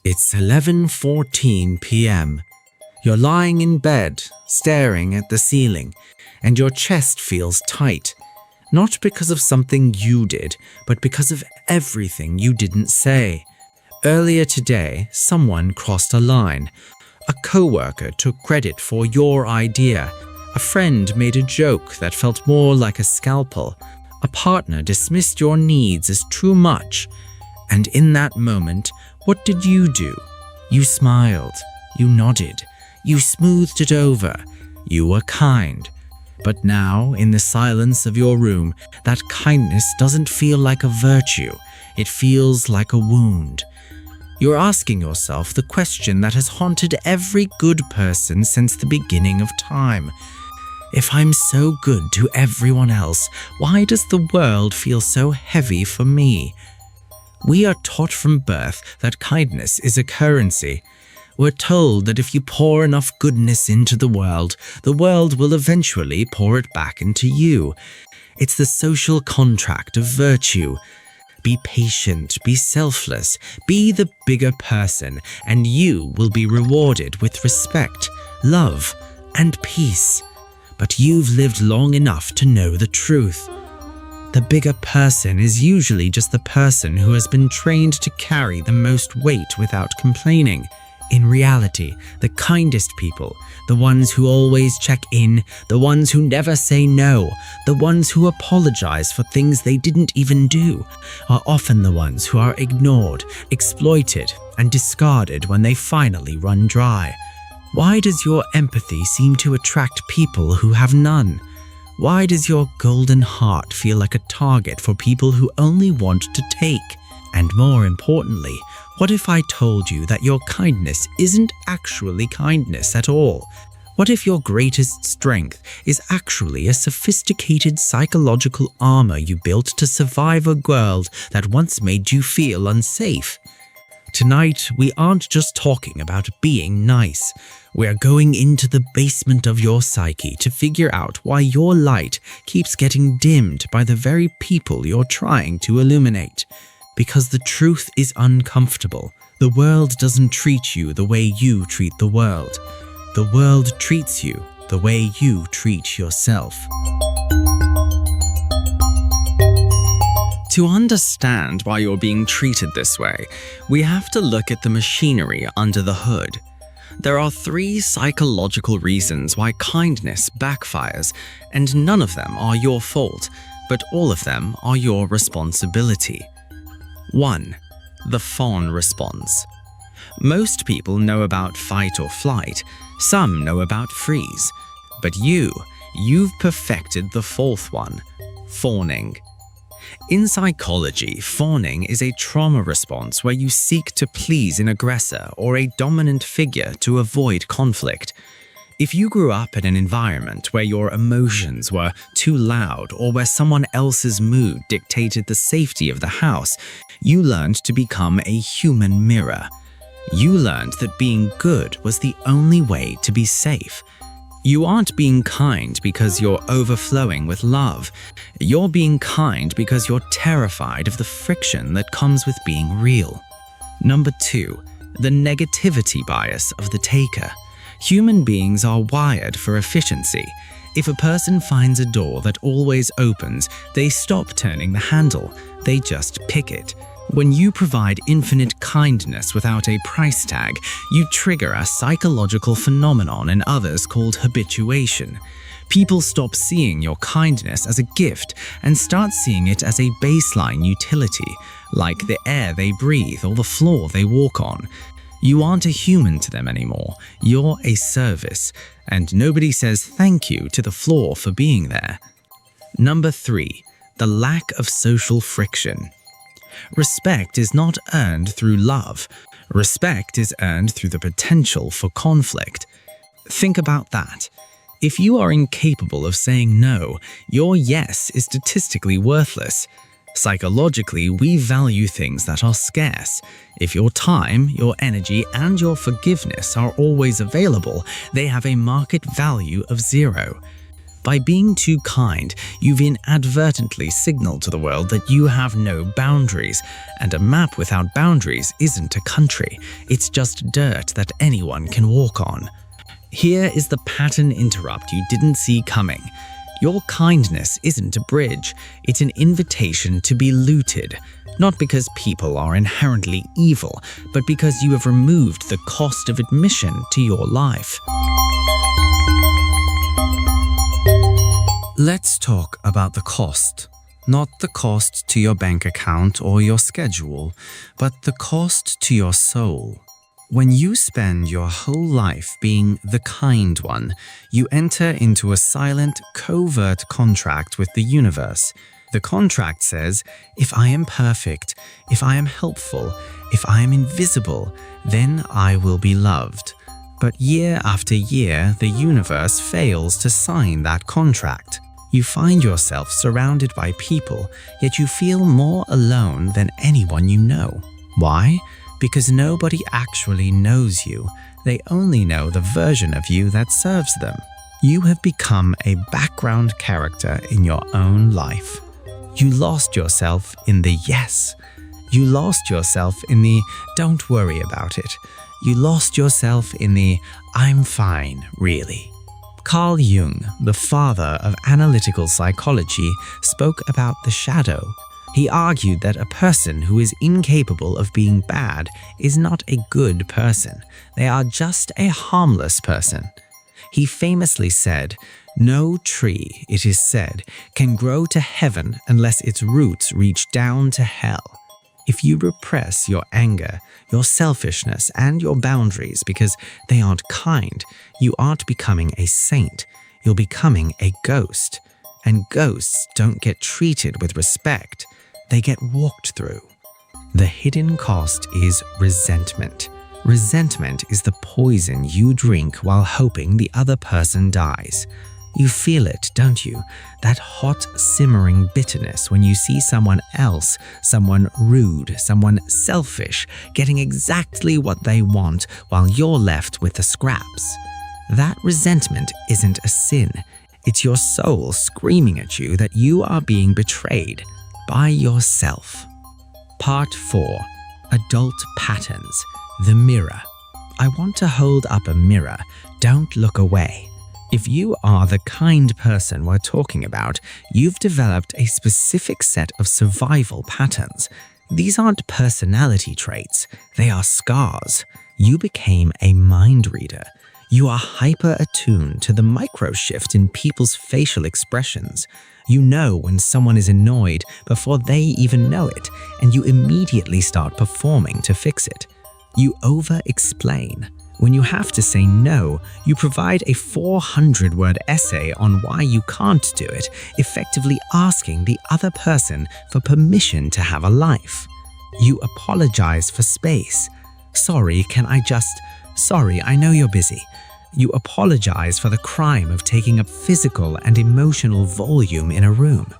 It's 11:14 p.m. You're lying in bed, staring at the ceiling, and your chest feels tight. Not because of something you did, but because of everything you didn't say. Earlier today, someone crossed a line. A coworker took credit for your idea. A friend made a joke that felt more like a scalpel. A partner dismissed your needs as too much. And in that moment, what did you do? You smiled. You nodded. You smoothed it over. You were kind. But now, in the silence of your room, that kindness doesn't feel like a virtue. It feels like a wound. You're asking yourself the question that has haunted every good person since the beginning of time. If I'm so good to everyone else, why does the world feel so heavy for me? We are taught from birth that kindness is a currency. We're told that if you pour enough goodness into the world will eventually pour it back into you. It's the social contract of virtue. Be patient, be selfless, be the bigger person, and you will be rewarded with respect, love, and peace. But you've lived long enough to know the truth. The bigger person is usually just the person who has been trained to carry the most weight without complaining. In reality, the kindest people, the ones who always check in, the ones who never say no, the ones who apologize for things they didn't even do, are often the ones who are ignored, exploited, and discarded when they finally run dry. Why does your empathy seem to attract people who have none? Why does your golden heart feel like a target for people who only want to take? And more importantly, what if I told you that your kindness isn't actually kindness at all? What if your greatest strength is actually a sophisticated psychological armor you built to survive a world that once made you feel unsafe? Tonight, we aren't just talking about being nice. We're going into the basement of your psyche to figure out why your light keeps getting dimmed by the very people you're trying to illuminate. Because the truth is uncomfortable. The world doesn't treat you the way you treat the world. The world treats you the way you treat yourself. To understand why you're being treated this way, we have to look at the machinery under the hood. There are 3 psychological reasons why kindness backfires, and none of them are your fault, but all of them are your responsibility. 1. The fawn response. Most people know about fight or flight, some know about freeze, but you've perfected the 4th one, fawning. In psychology, fawning is a trauma response where you seek to please an aggressor or a dominant figure to avoid conflict. If you grew up in an environment where your emotions were too loud or where someone else's mood dictated the safety of the house, you learned to become a human mirror. You learned that being good was the only way to be safe. You aren't being kind because you're overflowing with love. You're being kind because you're terrified of the friction that comes with being real. Number 2, the negativity bias of the taker. Human beings are wired for efficiency. If a person finds a door that always opens, they stop turning the handle. They just pick it. When you provide infinite kindness without a price tag, you trigger a psychological phenomenon in others called habituation. People stop seeing your kindness as a gift and start seeing it as a baseline utility, like the air they breathe or the floor they walk on. You aren't a human to them anymore. You're a service, and nobody says thank you to the floor for being there. Number 3, the lack of social friction. Respect is not earned through love. Respect is earned through the potential for conflict. Think about that. If you are incapable of saying no, your yes is statistically worthless. Psychologically, we value things that are scarce. If your time, your energy, and your forgiveness are always available, they have a market value of 0. By being too kind, you've inadvertently signaled to the world that you have no boundaries, and a map without boundaries isn't a country, it's just dirt that anyone can walk on. Here is the pattern interrupt you didn't see coming. Your kindness isn't a bridge, it's an invitation to be looted. Not because people are inherently evil, but because you have removed the cost of admission to your life. Let's talk about the cost. Not the cost to your bank account or your schedule, but the cost to your soul. When you spend your whole life being the kind one, you enter into a silent, covert contract with the universe. The contract says, if I am perfect, if I am helpful, if I am invisible, then I will be loved. But year after year, the universe fails to sign that contract. You find yourself surrounded by people, yet you feel more alone than anyone you know. Why? Because nobody actually knows you. They only know the version of you that serves them. You have become a background character in your own life. You lost yourself in the yes. You lost yourself in the don't worry about it. You lost yourself in the I'm fine, really. Carl Jung, the father of analytical psychology, spoke about the shadow. He argued that a person who is incapable of being bad is not a good person. They are just a harmless person. He famously said, "No tree, it is said, can grow to heaven unless its roots reach down to hell." If you repress your anger, your selfishness, and your boundaries because they aren't kind, you aren't becoming a saint. You're becoming a ghost. And ghosts don't get treated with respect. They get walked through. The hidden cost is resentment. Resentment is the poison you drink while hoping the other person dies. You feel it, don't you? That hot, simmering bitterness when you see someone else, someone rude, someone selfish, getting exactly what they want while you're left with the scraps. That resentment isn't a sin. It's your soul screaming at you that you are being betrayed by yourself. Part 4. Adult Patterns. The Mirror. I want to hold up a mirror. Don't look away. If you are the kind person we're talking about, you've developed a specific set of survival patterns. These aren't personality traits, they are scars. You became a mind reader. You are hyper-attuned to the micro-shift in people's facial expressions. You know when someone is annoyed before they even know it, and you immediately start performing to fix it. You over-explain. When you have to say no, you provide a 400-word essay on why you can't do it, effectively asking the other person for permission to have a life. You apologize for space. Sorry, I know you're busy. You apologize for the crime of taking up physical and emotional volume in a room.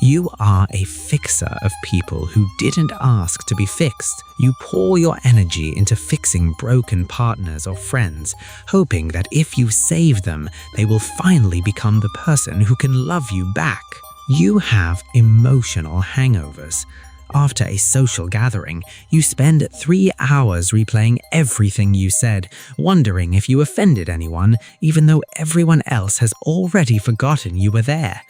You are a fixer of people who didn't ask to be fixed. You pour your energy into fixing broken partners or friends, hoping that if you save them, they will finally become the person who can love you back. You have emotional hangovers. After a social gathering, you spend 3 hours replaying everything you said, wondering if you offended anyone, even though everyone else has already forgotten you were there.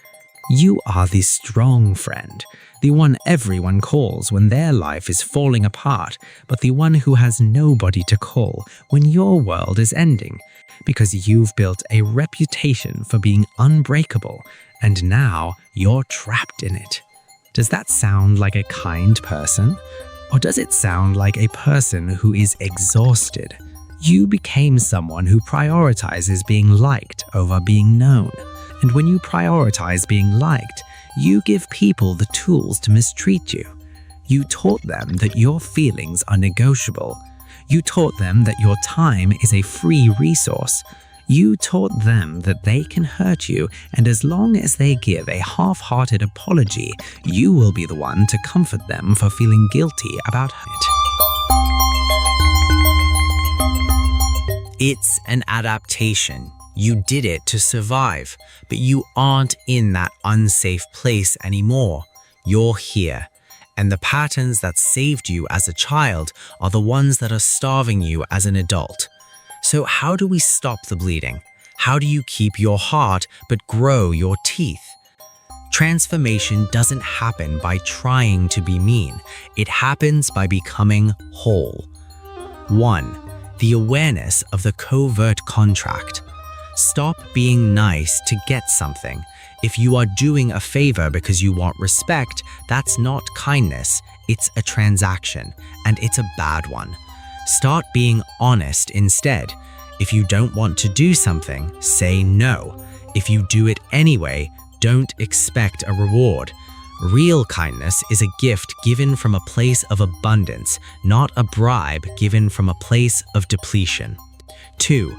You are the strong friend, the one everyone calls when their life is falling apart, but the one who has nobody to call when your world is ending, because you've built a reputation for being unbreakable, and now you're trapped in it. Does that sound like a kind person? Or does it sound like a person who is exhausted? You became someone who prioritizes being liked over being known. And when you prioritize being liked, you give people the tools to mistreat you. You taught them that your feelings are negotiable. You taught them that your time is a free resource. You taught them that they can hurt you, and as long as they give a half-hearted apology, you will be the one to comfort them for feeling guilty about it. It's an adaptation. You did it to survive, but you aren't in that unsafe place anymore. You're here. And the patterns that saved you as a child are the ones that are starving you as an adult. So how do we stop the bleeding? How do you keep your heart but grow your teeth? Transformation doesn't happen by trying to be mean. It happens by becoming whole. 1. The awareness of the covert contract. Stop being nice to get something. If you are doing a favor because you want respect, that's not kindness, it's a transaction, and it's a bad one. Start being honest instead. If you don't want to do something, say no. If you do it anyway, don't expect a reward. Real kindness is a gift given from a place of abundance, not a bribe given from a place of depletion. 2.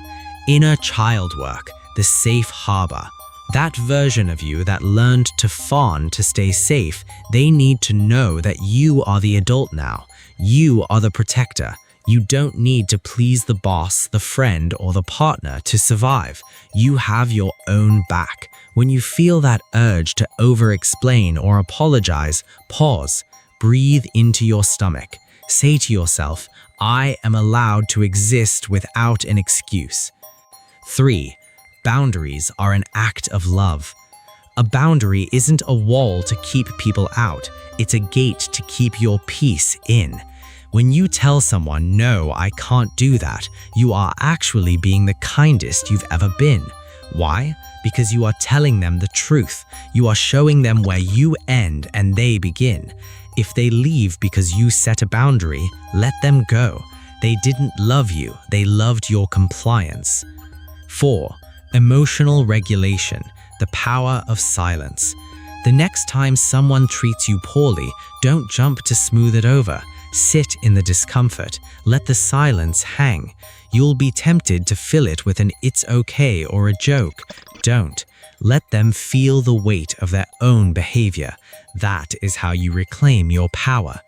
Inner child work, the safe harbor. That version of you that learned to fawn to stay safe, they need to know that you are the adult now. You are the protector. You don't need to please the boss, the friend, or the partner to survive. You have your own back. When you feel that urge to over-explain or apologize, pause. Breathe into your stomach. Say to yourself, I am allowed to exist without an excuse. 3. Boundaries are an act of love. A boundary isn't a wall to keep people out. It's a gate to keep your peace in. When you tell someone, no, I can't do that, you are actually being the kindest you've ever been. Why? Because you are telling them the truth. You are showing them where you end and they begin. If they leave because you set a boundary, let them go. They didn't love you, they loved your compliance. 4. Emotional regulation, the power of silence. The next time someone treats you poorly, don't jump to smooth it over. Sit in the discomfort. Let the silence hang. You'll be tempted to fill it with an "it's okay" or a joke. Don't. Let them feel the weight of their own behavior. That is how you reclaim your power.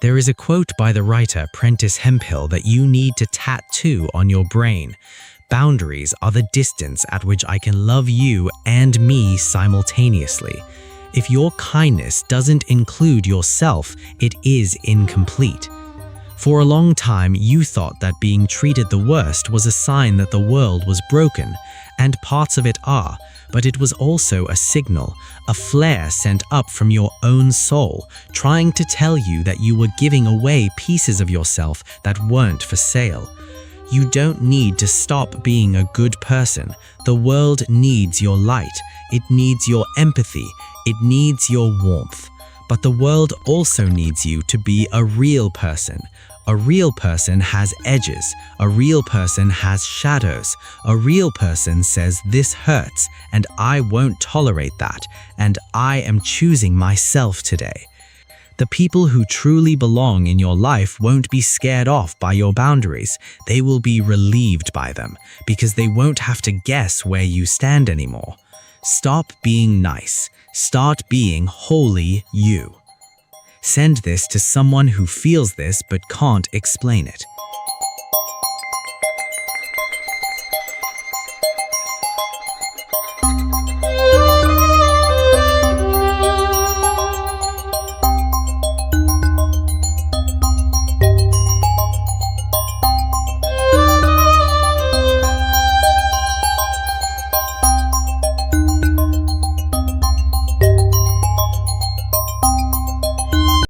There is a quote by the writer Prentice Hemphill that you need to tattoo on your brain. Boundaries are the distance at which I can love you and me simultaneously. If your kindness doesn't include yourself, it is incomplete. For a long time, you thought that being treated the worst was a sign that the world was broken, and parts of it are, but it was also a signal, a flare sent up from your own soul, trying to tell you that you were giving away pieces of yourself that weren't for sale. You don't need to stop being a good person. The world needs your light. It needs your empathy. It needs your warmth. But the world also needs you to be a real person. A real person has edges. A real person has shadows. A real person says, this hurts, and I won't tolerate that, and I am choosing myself today. The people who truly belong in your life won't be scared off by your boundaries. They will be relieved by them, because they won't have to guess where you stand anymore. Stop being nice. Start being wholly you. Send this to someone who feels this but can't explain it.